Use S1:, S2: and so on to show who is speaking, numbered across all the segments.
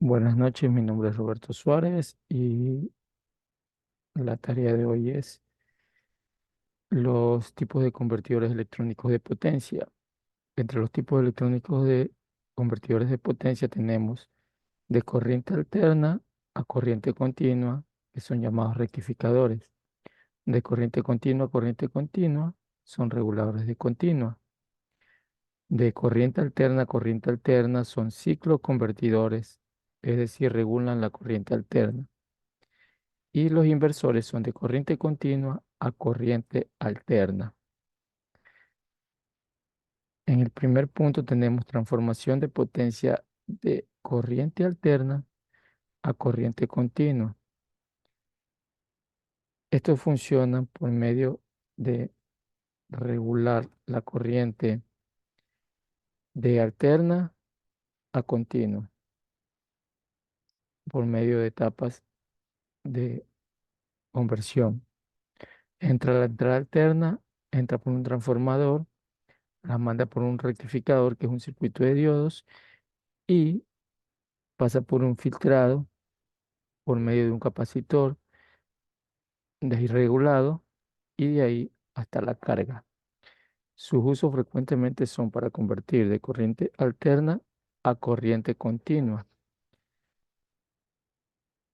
S1: Buenas noches, mi nombre es Roberto Suárez y la tarea de hoy es los tipos de convertidores electrónicos de potencia. Entre los tipos electrónicos de convertidores de potencia tenemos de corriente alterna a corriente continua, que son llamados rectificadores. De corriente continua a corriente continua son reguladores de continua. De corriente alterna a corriente alterna son cicloconvertidores, es decir, regulan la corriente alterna. Y los inversores son de corriente continua a corriente alterna. En el primer punto tenemos transformación de potencia de corriente alterna a corriente continua. Esto funciona por medio de regular la corriente de alterna a continua por medio de etapas de conversión. Entra la entrada alterna, entra por un transformador, la manda por un rectificador que es un circuito de diodos y pasa por un filtrado por medio de un capacitor desregulado y de ahí hasta la carga. Sus usos frecuentemente son para convertir de corriente alterna a corriente continua,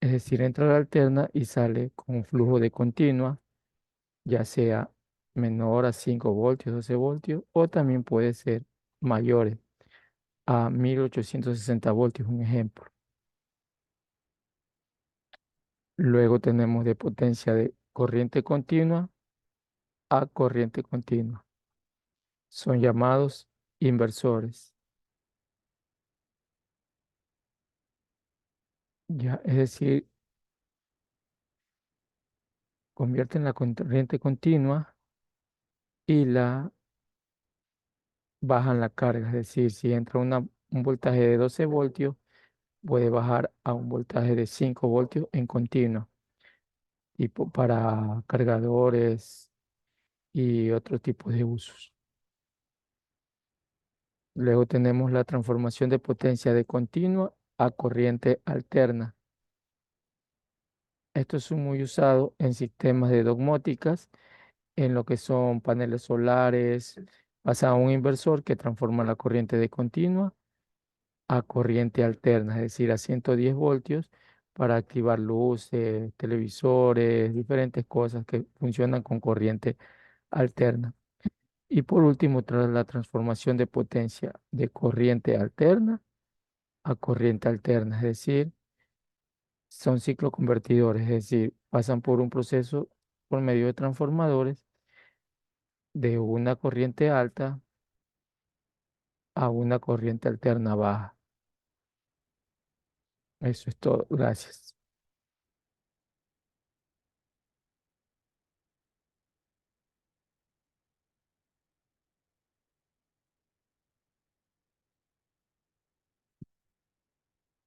S1: es decir, entra la alterna y sale con un flujo de continua, ya sea menor a 5 voltios, 12 voltios, o también puede ser mayores a 1860 voltios, un ejemplo. Luego tenemos de potencia de corriente continua a corriente continua. Son llamados inversores. Ya, es decir, convierten la corriente continua y la bajan la carga. Es decir, si entra un voltaje de 12 voltios, puede bajar a un voltaje de 5 voltios en continuo, tipo para cargadores y otros tipos de usos. Luego tenemos la transformación de potencia de continua a corriente alterna. Esto es muy usado en sistemas de domóticas, en lo que son paneles solares, pasa a un inversor que transforma la corriente de continua a corriente alterna, es decir, a 110 voltios para activar luces, televisores, diferentes cosas que funcionan con corriente alterna. Y por último, tras la transformación de potencia de corriente alterna a corriente alterna, es decir, son cicloconvertidores, es decir, pasan por un proceso por medio de transformadores de una corriente alta a una corriente alterna baja. Eso es todo. Gracias.